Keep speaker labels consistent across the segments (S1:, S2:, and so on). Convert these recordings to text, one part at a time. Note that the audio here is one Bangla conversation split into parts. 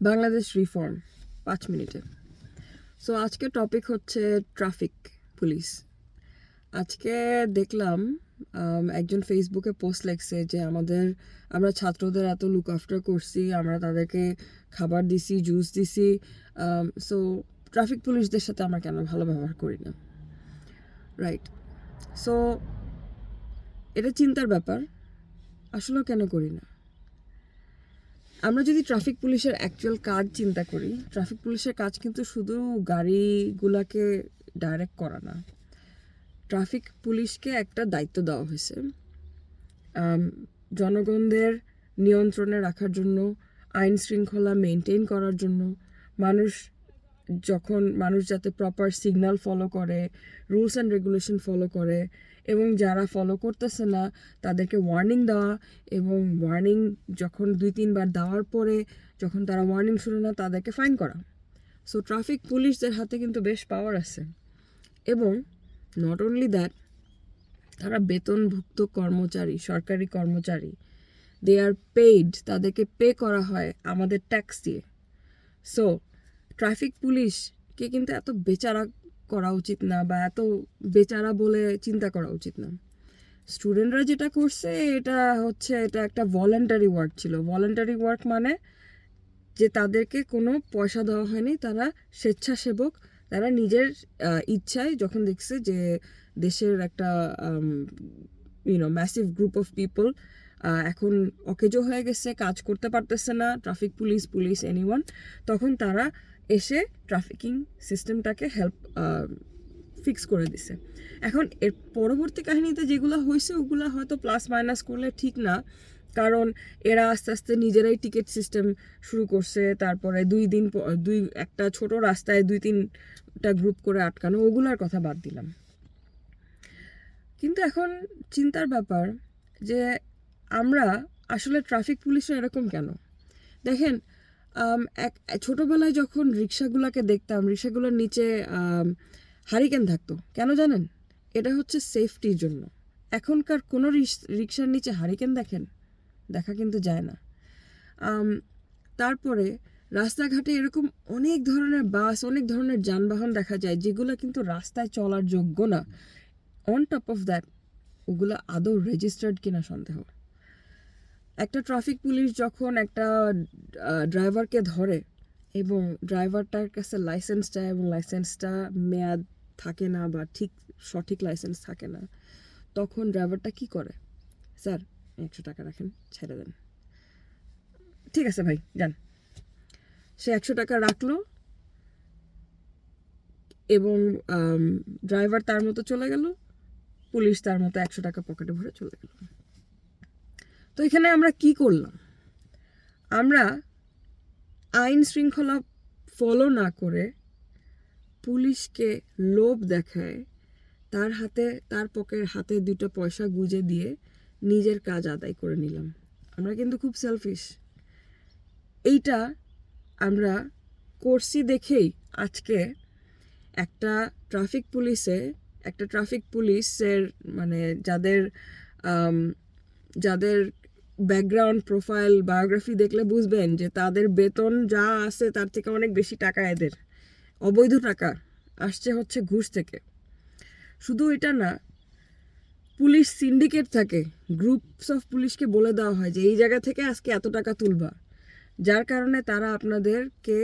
S1: বাংলাদেশ রিফর্ম 5 মিনিটে। সো আজকে টপিক হচ্ছে ট্রাফিক পুলিশ। আজকে দেখলাম একজন ফেসবুকে পোস্ট লেখছে যে আমরা ছাত্রদের এত লুক আফটার করছি, আমরা তাদেরকে খাবার দিছি, জুস দিছি, সো ট্রাফিক পুলিশদের সাথে আমরা কেন ভালো ব্যবহার করি না, রাইট? সো এটা চিন্তার ব্যাপার, আসলেও কেন করি না। আমরা যদি ট্রাফিক পুলিশের অ্যাকচুয়াল কাজ চিন্তা করি, ট্রাফিক পুলিশের কাজ কিন্তু শুধু গাড়িগুলাকে ডাইরেক্ট করা না। ট্রাফিক পুলিশকে একটা দায়িত্ব দেওয়া হয়েছে জনগণদের নিয়ন্ত্রণে রাখার জন্য, আইন শৃঙ্খলা মেনটেন করার জন্য, মানুষ যাতে প্রপার সিগন্যাল ফলো করে, রুলস অ্যান্ড রেগুলেশন ফলো করে, এবং যারা ফলো করতেছে না তাদেরকে ওয়ার্নিং দেওয়া, এবং ওয়ার্নিং যখন 2-3 বার দেওয়ার পরে যখন তারা ওয়ার্নিং শুনে না তাদেরকে ফাইন করা। সো ট্রাফিক পুলিশদের হাতে কিন্তু বেশ পাওয়ার আছে। এবং নট অনলি দ্যাট, তারা বেতনভুক্ত কর্মচারী, সরকারি কর্মচারী, দে আর পেইড, তাদেরকে পে করা হয় আমাদের ট্যাক্স দিয়ে। সো ট্রাফিক পুলিশকে কিন্তু এত বেচারা করা উচিত না, বা এত বেচারা বলে চিন্তা করা উচিত না। স্টুডেন্টরা যেটা করছে এটা একটা ভলেন্টারি ওয়ার্ক ছিল। ভলেন্টারি ওয়ার্ক মানে যে তাদেরকে কোনো পয়সা দেওয়া হয়নি, তারা স্বেচ্ছাসেবক। তারা নিজের ইচ্ছায় যখন দেখছে যে দেশের একটা ম্যাসিভ গ্রুপ অফ পিপল এখন অকেজো হয়ে গেছে, কাজ করতে পারতেছে না, ট্রাফিক পুলিশ এনিওয়ান, তখন তারা এসে ট্রাফিকিং সিস্টেমটাকে ফিক্স করে দিছে। এখন এর পরবর্তী কাহিনীতে যেগুলো হয়েছে ওগুলো হয়তো প্লাস মাইনাস করলে ঠিক না, কারণ এরা আস্তে আস্তে নিজেরাই টিকিট সিস্টেম শুরু করছে। তারপরে একটা ছোট রাস্তায় 2-3টা গ্রুপ করে আটকানো, ওগুলার কথা বাদ দিলাম। কিন্তু এখন চিন্তার ব্যাপার যে আমরা আসলে ট্রাফিক পুলিশরা এরকম কেন? দেখেন, ছোটোবেলায় যখন রিক্সাগুলোকে দেখতাম, রিক্সাগুলোর নিচে হারিকেন থাকতো। কেন জানেন? এটা হচ্ছে সেফটির জন্য। এখনকার কোনো রিক্সার নিচে হারিকেন দেখা কিন্তু যায় না। তারপরে রাস্তাঘাটে এরকম অনেক ধরনের বাস, অনেক ধরনের যানবাহন দেখা যায় যেগুলো কিন্তু রাস্তায় চলার যোগ্য না। অন টপ অফ দ্যাট, ওগুলো আদৌ রেজিস্টার্ড কিনা সন্দেহ। একটা ট্রাফিক পুলিশ যখন একটা ড্রাইভারকে ধরে এবং ড্রাইভারটার কাছে লাইসেন্স চায়, এবং লাইসেন্সটা মেয়াদ থাকে না বা সঠিক লাইসেন্স থাকে না, তখন ড্রাইভারটা কি করে? স্যার, 100 টাকা রাখেন, ছেড়ে দেন। ঠিক আছে ভাই, যান। সে 100 টাকা রাখলো এবং ড্রাইভার তার মতো চলে গেল, পুলিশ তার মতো 100 টাকা পকেটে ভরে চলে গেল। তো এখানে আমরা কি করলাম? আমরা আইন শৃঙ্খলা ফলো না করে পুলিশকে লোভ দেখায় তার হাতে 2টা পয়সা গুঁজে দিয়ে নিজের কাজ আদায় করে নিলাম। আমরা কিন্তু খুব সেলফিশ। এইটা আমরা করছি দেখেই আজকে একটা ট্রাফিক পুলিশের মানে যাদের ব্যাকগ্রাউন্ড প্রোফাইল বায়োগ্রাফি দেখলে বুঝবেন যে তাদের বেতন যা আছে তার থেকে অনেক বেশি টাকা, এদের অবৈধ টাকা আসছে হচ্ছে ঘুষ থেকে। শুধু এটা না, পুলিশ সিন্ডিকেট থাকে, গ্রুপস অফ পুলিশকে বলে দেওয়া হয় যে এই জায়গা থেকে আজকে এত টাকা তুলবা, যার কারণে তারা আপনাদেরকে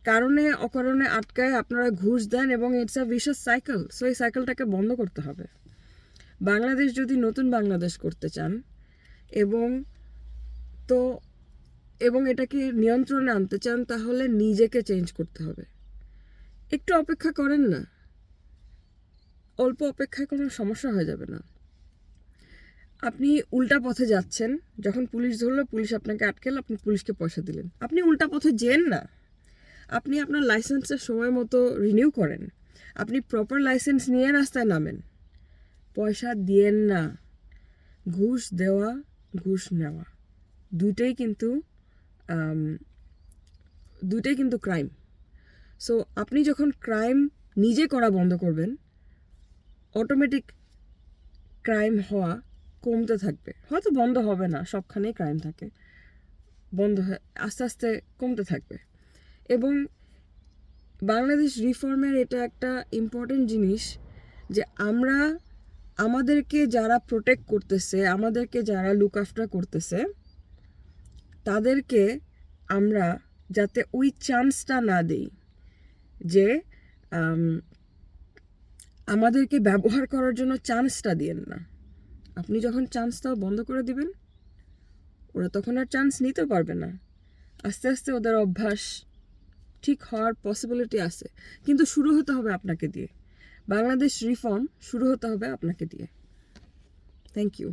S1: কারণে অকারণে আটকায়, আপনারা ঘুষ দেন, এবং ইটস আ ভিশাস সাইকেল। সো এই সাইকেলটাকে বন্ধ করতে হবে। বাংলাদেশ যদি নতুন বাংলাদেশ করতে চান এবং এটাকে নিয়ন্ত্রণে আনতে চান, তাহলে নিজেকে চেঞ্জ করতে হবে। একটু অপেক্ষা করেন না, অল্প অপেক্ষায় কোনো সমস্যা হয়ে যাবে না। আপনি উল্টা পথে যাচ্ছেন, যখন পুলিশ ধরলো, পুলিশ আপনাকে আটকাল, আপনি পুলিশকে পয়সা দিলেন, আপনি উল্টা পথে যেন না। আপনি আপনার লাইসেন্সের সময় মতো রিনিউ করেন, আপনি প্রপার লাইসেন্স নিয়ে রাস্তায় নামেন, পয়সা দিয়েন না। ঘুষ দেওয়া, ঘুষ নেওয়া দুইটাই কিন্তু ক্রাইম। সো আপনি যখন ক্রাইম নিজে করা বন্ধ করবেন, অটোমেটিক ক্রাইম হওয়া কমতে থাকবে। হয়তো বন্ধ হবে না, সবখানেই ক্রাইম থাকে, বন্ধ হয়ে আস্তে আস্তে কমতে থাকবে। এবং বাংলাদেশ রিফর্মের এটা একটা ইম্পর্টেন্ট জিনিস যে আমরা আমাদেরকে যারা প্রোটেক্ট করতেছে, আমাদেরকে যারা লুক আফটার করতেছে, তাদেরকে আমরা যাতে ওই চান্সটা না দেই যে আমাদেরকে ব্যবহার করার জন্য চান্সটা দিয়েন না। আপনি যখন চান্সটাও বন্ধ করে দিবেন, ওরা তখন আর চান্স নিতে পারবে না। আস্তে আস্তে ওদের অভ্যাস ঠিক হওয়ার পসিবিলিটি আছে, কিন্তু শুরু হতে হবে আপনাকে দিয়ে। বাংলাদেশ রিফর্ম শুরু হতে হবে আপনাকে দিয়ে। Thank you.